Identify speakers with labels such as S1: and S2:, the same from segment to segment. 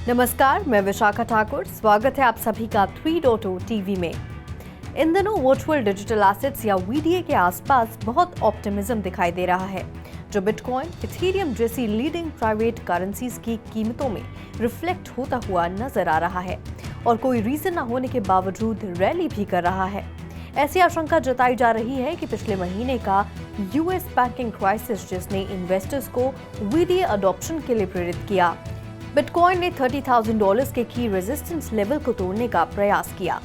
S1: नमस्कार, मैं विशाखा ठाकुर। स्वागत है आप सभी का 3.0 टीवी में। इन दिनों वर्चुअल डिजिटल एसेट्स या वीडीए के आसपास बहुत ऑप्टिमिज्म दिखाई दे रहा है, जो बिटकॉइन, इथेरियम जैसी लीडिंग प्राइवेट करेंसीज की कीमतों में रिफ्लेक्ट होता हुआ नजर आ रहा है और कोई रीजन न होने के बावजूद रैली भी कर रहा है। ऐसी आशंका जताई जा रही है कि पिछले महीने का यूएस बैंकिंग क्राइसिस, जिसने इन्वेस्टर्स को वीडीए अडॉप्शन के लिए प्रेरित किया, बिटकॉइन ने $30,000 के की रेजिस्टेंस लेवल को तोड़ने का प्रयास किया।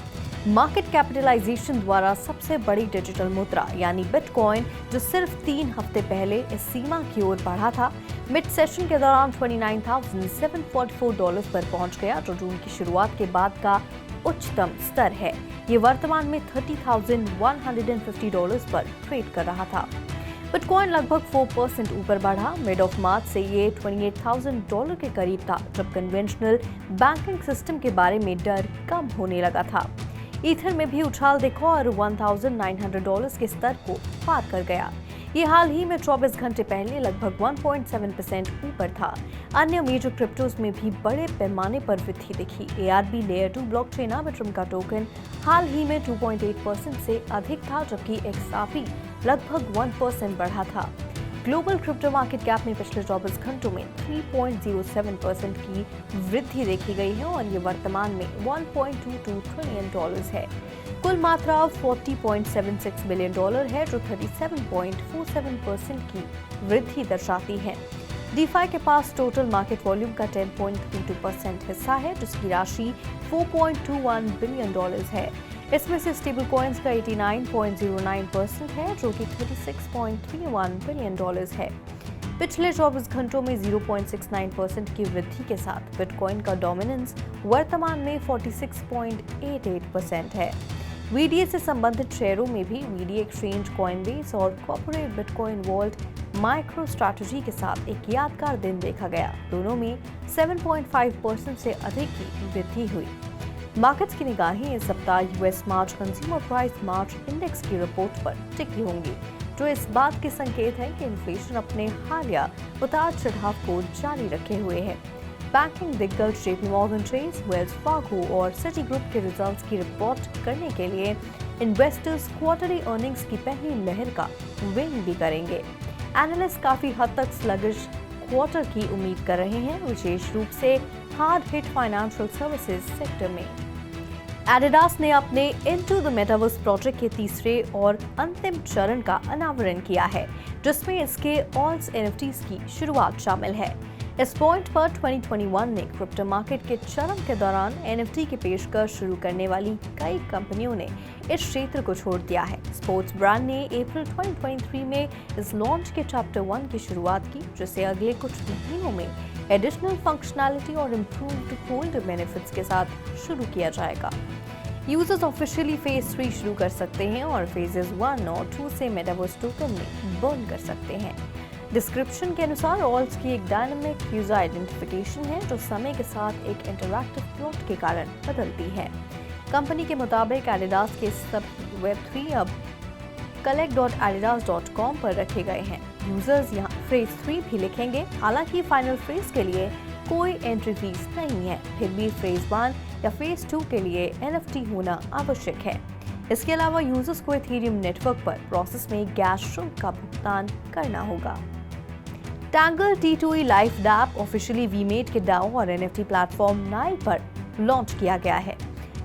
S1: मार्केट कैपिटलाइजेशन द्वारा सबसे बड़ी डिजिटल मुद्रा यानी बिटकॉइन, जो सिर्फ 3 हफ्ते पहले इस सीमा की ओर बढ़ा था, मिड सेशन के दौरान $29,744 पर पहुंच गया, जो जून की शुरुआत के बाद का उच्चतम स्तर है। ये वर्तमान में $30,150 पर ट्रेड कर रहा था। बिटकॉइन लगभग 4% ऊपर बढ़ा। मिड ऑफ मार्च से ये $28,000 के करीब था, जब कन्वेंशनल बैंकिंग सिस्टम के बारे में डर कम होने लगा था। ईथर में भी उछाल देखा और $1,900 के स्तर को पार कर गया। ये हाल ही में 24 घंटे पहले लगभग 1.7% ऊपर था। अन्य मेजर क्रिप्टोज में भी बड़े पैमाने पर वृद्धि दिखी। ARB लेयर 2 ब्लॉकचेन आर्बिट्रम का टोकन हाल ही में 2.8% से अधिक था, जबकि XRP लगभग 1% बढ़ा था। ग्लोबल क्रिप्टो मार्केट कैप में पिछले 24 घंटों में 3.07% की वृद्धि देखी गई है और ये वर्तमान में $1.22 ट्रिलियन है। कुल मात्रा $40.76 बिलियन है, जो 37.47% की वृद्धि दर्शाती है। डीफाई के पास टोटल मार्केट वॉल्यूम का 10.32% हिस्सा है, जिसकी राशि $4.21 बिलियन है। इसमें से स्टेबल कॉइन्स का 89.09% है, जो कि $36.31 बिलियन है। पिछले 24 घंटों में 0.69% की वृद्धि के साथ बिटकॉइन का डोमिनेंस वर्तमान में 46.88% है। वीडीए से संबंधित शेयरों में भी वीडीए एक्सचेंज, कॉइनबेस और corporate bitcoin vault MicroStrategy के साथ एक यादगार दिन देखा गया। दोनों में 7.5% से अधिक की वृद्धि हुई। मार्केट्स की निगाहें इस सप्ताह यूएस मार्च कंज्यूमर प्राइस मार्च इंडेक्स की रिपोर्ट पर टिकी होंगी, जो इस बात के संकेत है कि इन्फ्लेशन अपने हालिया उतार चढ़ाव को जारी रखे हुए है। बैंकिंग दिग्गज JP Morgan Chase, Wells Fargo और सिटी ग्रुप के रिजल्ट्स की रिपोर्ट करने के लिए इन्वेस्टर्स क्वार्टरली अर्निंग्स की पहली लहर का वेट भी करेंगे। एनालिस्ट काफी हद तक स्लगिश क्वार्टर की उम्मीद कर रहे हैं, विशेष रूप से hard hit financial services sector में। एडिडास ने अपने इनटू द मेटावर्स प्रोजेक्ट के तीसरे और अंतिम चरण का अनावरण किया है, जिसमें इसके ऑल्स NFTs की शुरुआत शामिल है। इस पॉइंट पर 2021 में क्रिप्टो मार्केट के चरम के दौरान NFT की पेशकश शुरू करने वाली कई कंपनियों ने इस क्षेत्र को छोड़ दिया है। स्पोर्ट्स ब्रांड ने अप्रैल 2023 में इस लॉन्च के चैप्टर 1 की शुरुआत की, जिसे अगले कुछ महीनों में एडिशनल फंक्शनैलिटी और इम्प्रूव्ड होल्डर बेनिफिट्स के साथ शुरू किया जाएगा। यूजर्स ऑफिशियली फेज 3 शुरू कर सकते हैं और फेजेस 1 और 2 से मेटावर्स टोकन में बर्न कर सकते हैं। डिस्क्रिप्शन के अनुसार ऑल्स की एक डायनामिक यूजर आइडेंटिफिकेशन है, जो समय के साथ एक इंटरैक्टिव प्लॉट के कारण बदलती है। कंपनी के मुताबिक एडिडास के सभी Web3 अब collect.adidas.com पर रखे गए हैं। यूजर्स यहाँ फेज 3 भी लिखेंगे। हालांकि फाइनल फेज के लिए कोई एंट्री फीस नहीं है, फिर भी फेज 1 या फेज 2 के लिए NFT होना आवश्यक है। इसके अलावा यूजर्स को इथेरियम नेटवर्क पर प्रोसेस में गैस शुल्क का भुगतान करना होगा। Tangle T2E life dapp officially वीमेट के DAO और NFT प्लेटफॉर्म नाइल पर लॉन्च किया गया है।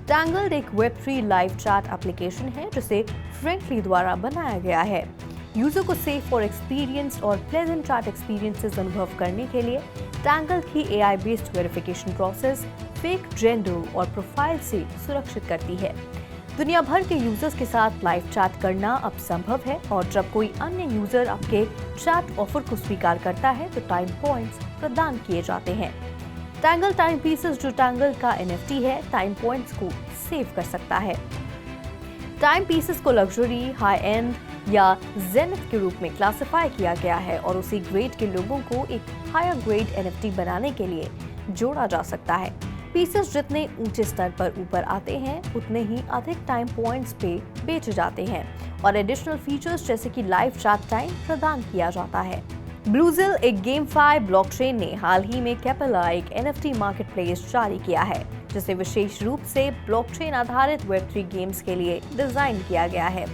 S1: टैंगल एक Web3 लाइव चैट एप्लीकेशन है, जिसे फ्रेंडली द्वारा बनाया गया है। यूजर को सेफ और एक्सपीरियंस्ड और प्लेजेंट चैट एक्सपीरियंसेस अनुभव करने के लिए टैंगल की AI based verification process fake gender और प्रोफाइल से सुरक्षित करती है। दुनिया भर के यूजर्स के साथ लाइव चैट करना अब संभव है और जब कोई अन्य यूजर आपके चैट ऑफर को स्वीकार करता है तो टाइम पॉइंट्स प्रदान किए जाते हैं। टैंगल टाइम पीसेस, जो टैंगल का NFT है, टाइम पॉइंट्स को सेव कर सकता है। टाइम पीसेस को लग्जरी, हाई एंड या जेनिथ के रूप में क्लासिफाई किया गया है और उसी ग्रेड के लोगों को एक हायर ग्रेड NFT बनाने के लिए जोड़ा जा सकता है। पीसेस जितने ऊंचे स्तर पर ऊपर आते हैं, उतने ही अधिक टाइम पॉइंट्स पे बेचे जाते हैं और एडिशनल फीचर्स जैसे कि लाइव चैट टाइम प्रदान किया जाता है। ब्लूजिल एक गेमफाई ब्लॉकचेन ने हाल ही में कैपेला एक NFT मार्केटप्लेस जारी किया है, जिसे विशेष रूप से ब्लॉकचेन आधारित Web3 गेम्स के लिए डिजाइन किया गया है।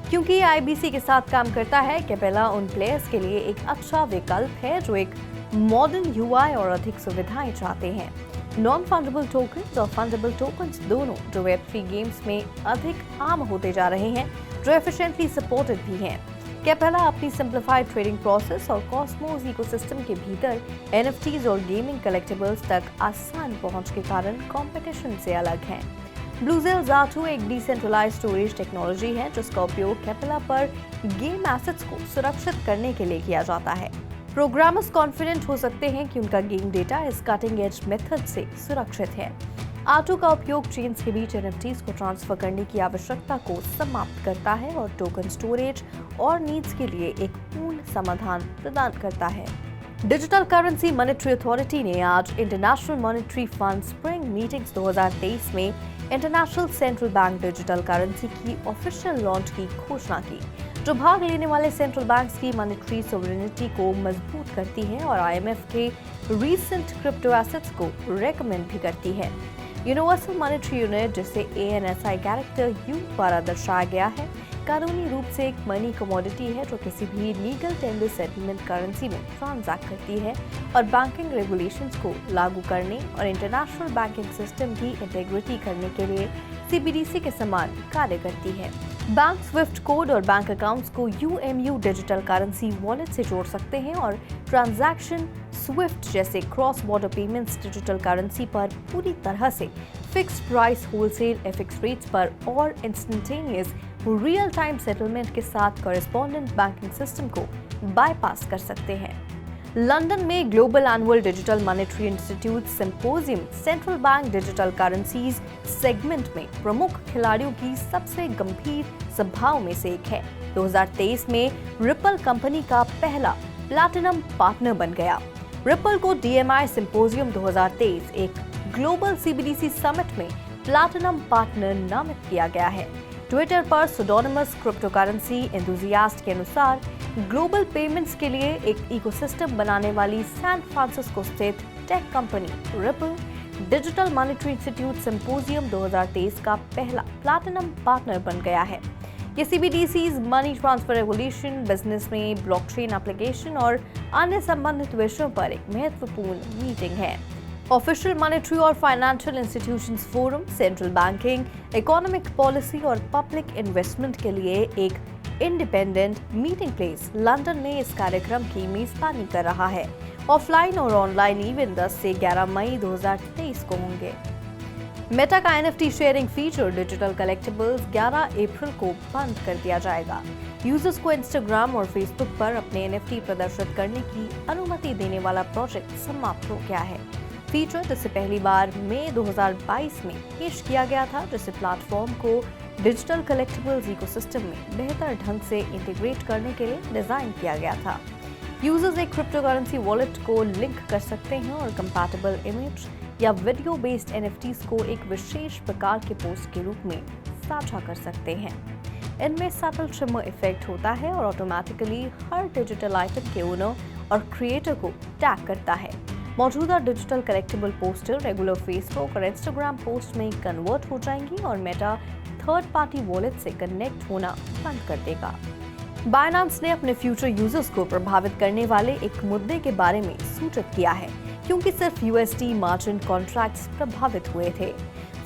S1: क्योंकि ये IBC के साथ काम करता है, कैपेला उन प्लेयर्स के लिए एक अच्छा विकल्प है जो एक मॉडर्न UI और अधिक सुविधाएं चाहते हैं। नॉन फंडेबल टोकन्स और फंडेबल टोकन्स दोनों जो Web3 गेम्स में अधिक आम होते जा रहे हैं, जो एफिशिएंटली सपोर्टेड भी हैं। कैपेला अपनी सिंप्लीफाइड ट्रेडिंग प्रोसेस और कॉस्मोस इकोसिस्टम के भीतर NFTs और गेमिंग कलेक्टिबल्स तक आसान पहुंच के कारण कंपटीशन से अलग है। ब्लूजिल ज़ाटो एक डिसेंट्रलाइज्ड स्टोरेज टेक्नोलॉजी है जिसका उपयोग कैपेला पर गेम एसेट्स को सुरक्षित करने के लिए किया जाता है। प्रोग्रामर्स कॉन्फिडेंट हो सकते हैं कि उनका गेम डेटा इस कटिंग एज मेथड से सुरक्षित है। आटो का उपयोग चेन्स के बीच NFTs को ट्रांसफर करने की आवश्यकता को समाप्त करता है और टोकन स्टोरेज और नीड्स के लिए एक पूर्ण समाधान प्रदान करता है। डिजिटल करेंसी मॉनेटरी अथॉरिटी ने आज international monetary fund spring meetings 2023 में international central bank digital currency की ऑफिशियल लॉन्च की घोषणा की, जो भाग लेने वाले सेंट्रल बैंक्स की मॉनेटरी सॉवरेनिटी को मजबूत करती है और IMF के रीसेंट क्रिप्टो एसेट्स को रेकमेंड भी करती है। यूनिवर्सल मॉनेटरी यूनिट, जिसे ANSI कैरेक्टर U द्वारा दर्शाया गया है, कानूनी रूप से एक मनी कमोडिटी है जो किसी भी लीगल टेंडर सेटलमेंट करेंसी में ट्रांजैक्ट करती है और बैंकिंग रेगुलेशंस को लागू करने और इंटरनेशनल बैंकिंग सिस्टम की इंटीग्रिटी करने के लिए CBDC के समान कार्य करती है। बैंक स्विफ्ट कोड और बैंक अकाउंट्स को UMU डिजिटल करेंसी वॉलेट से जोड़ सकते हैं और ट्रांजैक्शन स्विफ्ट जैसे cross border payments digital currency पर पूरी तरह से fixed price wholesale FX rates पर और इंस्टेंटेनियस रियल टाइम सेटलमेंट के साथ कॉरेस्पॉन्डेंट बैंकिंग सिस्टम को बाईपास कर सकते हैं। लंदन में global annual digital monetary institute symposium central bank digital currencies segment में प्रमुख खिलाड़ियों की सबसे गंभीर सभाओं में से एक है। 2023 में रिपल कंपनी का पहला प्लैटिनम पार्टनर बन गया। रिपल को DMI सिंपोजियम 2023 एक ग्लोबल CBDC समिट में प्लैटिनम पार्टनर नामित किया गया है। ट्विटर पर सुडोनिमस क्रिप्टो करेंसी एंथुसियास्ट के अनुसार ग्लोबल पेमेंट्स के लिए एक इकोसिस्टम बनाने वाली सैन फ्रांसिस्को स्थित tech company ripple digital monetary institute symposium 2023 का पहला प्लैटिनम पार्टनर बन गया है। ये CBDCs, money transfer regulation, business में ब्लॉकचेन एप्लीकेशन और अन्य संबंधित विषयों पर एक महत्वपूर्ण मीटिंग है। ऑफिशियल मॉनेटरी और financial institutions forum central banking, economic policy और पब्लिक इन्वेस्टमेंट के लिए एक इंडिपेंडेंट मीटिंग प्लेस लंदन में इस कार्यक्रम की मेजबानी कर रहा है। ऑफलाइन और ऑनलाइन इवेंट 10 से 11 मई 2023 को होंगे। मेटा का NFT sharing feature digital collectibles 11 अप्रैल को बंद कर दिया जाएगा। यूजर्स को इंस्टाग्राम और फेसबुक पर अपने NFT प्रदर्शित करने की अनुमति देने वाला प्रोजेक्ट समाप्त हो गया है। फीचर जिसे पहली बार मई 2022 में पेश किया गया था, जिसे प्लेटफॉर्म को डिजिटल कलेक्टिबल्स इकोसिस्टम में बेहतर ढंग से इंटीग्रेट करने के लिए डिजाइन किया गया था। यूजर्स एक क्रिप्टो करेंसी वॉलेट को लिंक कर सकते हैं और कंपैटिबल इमेज या वीडियो बेस्ड NFTs को एक विशेष प्रकार के पोस्ट के रूप में साझा कर सकते हैं। इनमें सटल ट्रिमर इफेक्ट होता है और ऑटोमेटिकली हर डिजिटल आइटम के ओनर और क्रिएटर को टैग करता है। मौजूदा digital collectible poster regular Facebook और इंस्टाग्राम पोस्ट में कन्वर्ट हो जाएंगी और मेटा थर्ड पार्टी वॉलेट से कनेक्ट होना बंद कर देगा। बाइनेंस ने अपने फ्यूचर यूजर्स को प्रभावित करने वाले एक मुद्दे के बारे में सूचित किया है, क्योंकि सिर्फ USD मार्जिन कॉन्ट्रैक्ट्स प्रभावित हुए थे।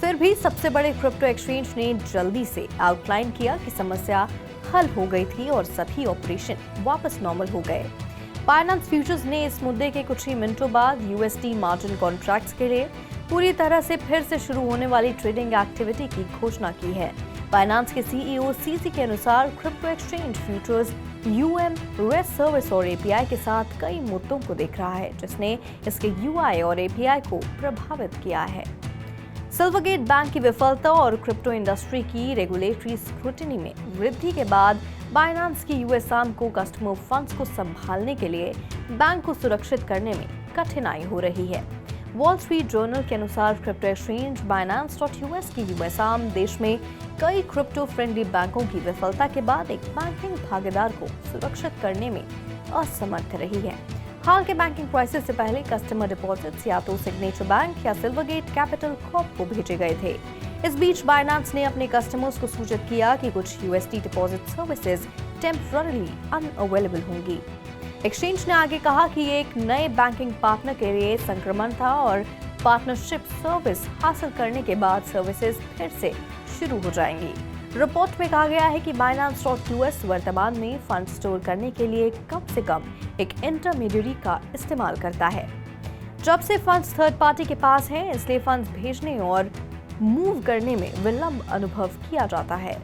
S1: फिर भी सबसे बड़े क्रिप्टो एक्सचेंज ने जल्दी से आउटलाइन किया कि समस्या हल हो गई थी और सभी ऑपरेशन वापस नॉर्मल हो गए। बाइनेंस फ्यूचर्स ने इस मुद्दे के कुछ ही मिनटों बाद USD मार्जिन कॉन्ट्रैक्ट्स के लिए पूरी तरह से फिर से शुरू होने वाली ट्रेडिंग एक्टिविटी की घोषणा की है। बाइनेंस के CEO CC के अनुसार crypto exchange futures rest service और API के साथ कई मुद्दों को देख रहा है, जिसने इसके UI और API को प्रभावित किया है। सिल्वरगेट बैंक की विफलता और क्रिप्टो इंडस्ट्री की रेगुलेटरी स्क्रूटिनी में वृद्धि के बाद बाइनेंस की US आर्म को कस्टमर फंड्स को संभालने के लिए बैंक को सुरक्षित करने में कठिनाई हो रही है। वॉल स्ट्रीट जर्नल के अनुसार क्रिप्टो एक्सचेंज Binance.US की US आर्म देश में कई क्रिप्टो फ्रेंडली बैंकों की विफलता के बाद एक बैंकिंग भागीदार को सुरक्षित करने में असमर्थ रही है। हाल के बैंकिंग क्राइसिस से पहले कस्टमर डिपॉजिट्स या तो सिग्नेचर बैंक या सिल्वरगेट कैपिटल कॉर्प को भेजे गए थे। इस बीच बाइनेंस ने अपने कस्टमर्स को सूचित किया कि कुछ USD deposit services temporary unavailable होंगी। एक्सचेंज ने आगे कहा कि ये एक नए बैंकिंग पार्टनर के लिए संक्रमण था और पार्टनरशिप सर्विस हासिल करने के बाद सर्विसेज फिर से शुरू हो जाएंगी। रिपोर्ट में कहा गया है कि Binance.US वर्तमान में फंड स्टोर करने के लिए कम से कम एक इंटरमीडियरी का इस्तेमाल करता है। जब से फंड्स थर्ड पार्टी के पास हैं, इसलिए फंड्स भेजने और मूव करने में विलंब अनुभव किया जाता है।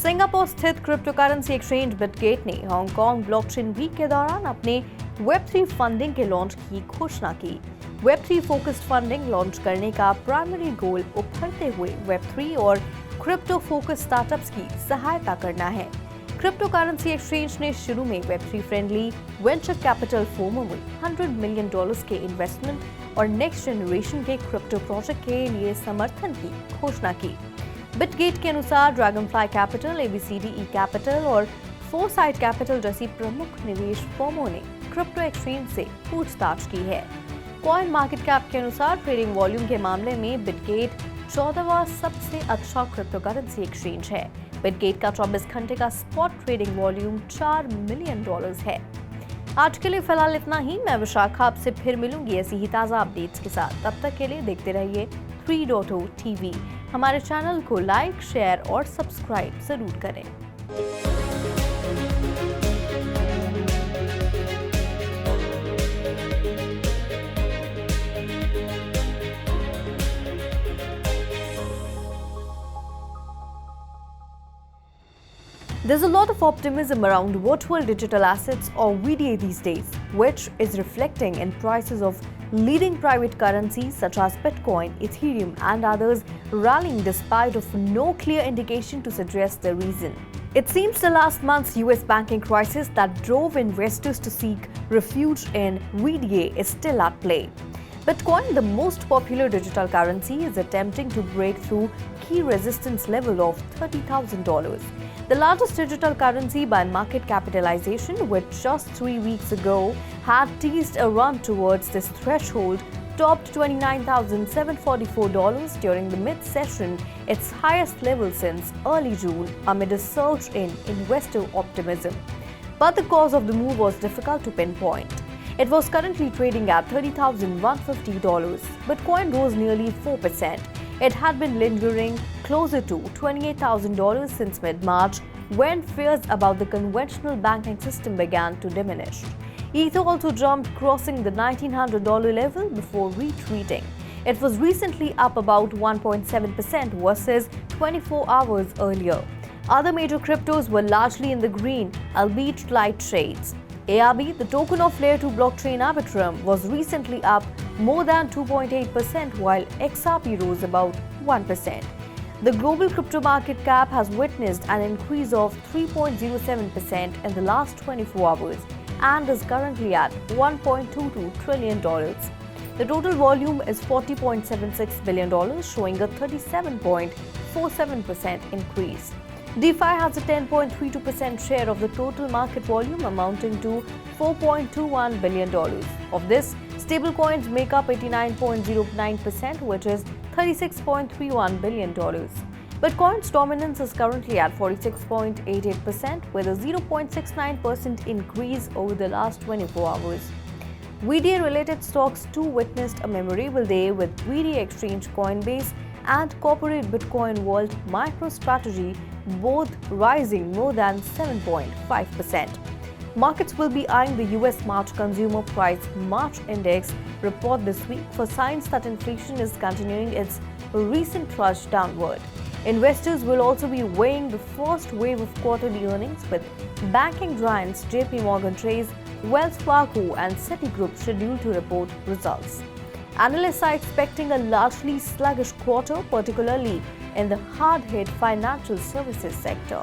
S1: सिंगापुर स्थित क्रिप्टो करेंसी एक्सचेंज बिटगेट ने हांगकांग ब्लॉकचेन वीक के दौरान अपने वेब3 फंडिंग के लॉन्च की घोषणा की। वेब3 फोकस्ड फंडिंग लॉन्च करने का प्राइमरी गोल उभरते हुए वेब3 और क्रिप्टो फोकस स्टार्टअप्स की सहायता करना है। क्रिप्टो करेंसी एक्सचेंज ने शुरू में वेब3 फ्रेंडली वेंचर कैपिटल फर्मों में $100 मिलियन के इन्वेस्टमेंट और नेक्स्ट जनरेशन के क्रिप्टो प्रोजेक्ट के लिए समर्थन की घोषणा की। बिटगेट के अनुसार ड्रैगनफ्लाई कैपिटल, ABCDE कैपिटल और फोरसाइट कैपिटल जैसी प्रमुख निवेश फर्मों ने क्रिप्टो एक्सचेंज से पूछताछ की है। कॉइन मार्केट कैप के अनुसार ट्रेडिंग वॉल्यूम के मामले में बिटगेट 14वां सबसे अच्छा क्रिप्टो करेंसी एक्सचेंज है। बिटगेट का 24 घंटे का स्पॉट ट्रेडिंग वॉल्यूम $4 मिलियन है। आज के लिए फिलहाल इतना ही। मैं विशाखा आपसे फिर मिलूंगी ऐसी ही ताज़ा अपडेट्स के साथ। तब तक के लिए देखते रहिए 3.0 TV। हमारे चैनल को लाइक, शेयर और सब्सक्राइब जरूर करें। There's a lot of optimism around virtual digital assets or VDA these days, which is reflecting in prices of leading private currencies such as Bitcoin, Ethereum and others rallying despite of no clear indication to suggest the reason. It seems the last month's US banking crisis that drove investors to seek refuge in VDA is still at play. Bitcoin, the most popular digital currency, is attempting to break through key resistance level of $30,000. The largest digital currency by market capitalization, which just 3 weeks ago had teased a run towards this threshold, topped $29,744 during the mid-session, its highest level since early June, amid a surge in investor optimism. But the cause of the move was difficult to pinpoint. It was currently trading at $30,150. Bitcoin rose nearly 4%. It had been lingering closer to $28,000 since mid-March, when fears about the conventional banking system began to diminish. Ether also jumped, crossing the $1,900 level before retreating. It was recently up about 1.7% versus 24 hours earlier. Other major cryptos were largely in the green, albeit light shades. ARB, the token of Layer 2 blockchain Arbitrum, was recently up more than 2.8%, while XRP rose about 1%. The global crypto market cap has witnessed an increase of 3.07% in the last 24 hours and is currently at $1.22 trillion. The total volume is $40.76 billion, showing a 37.47% increase. DeFi has a 10.32% share of the total market volume, amounting to $4.21 billion. Of this, stablecoins make up 89.09%, which is $36.31 billion. Bitcoin's dominance is currently at 46.88%, with a 0.69% increase over the last 24 hours. VDA-related stocks too witnessed a memorable day, with VDA exchange Coinbase and corporate Bitcoin Vault MicroStrategy both rising more than 7.5%. Markets will be eyeing the US March Consumer Price March Index report this week for signs that inflation is continuing its recent rush downward. Investors will also be weighing the first wave of quarterly earnings, with banking giants JP Morgan Chase, Wells Fargo and Citigroup scheduled to report results. Analysts are expecting a largely sluggish quarter, particularly in the hard-hit financial services sector.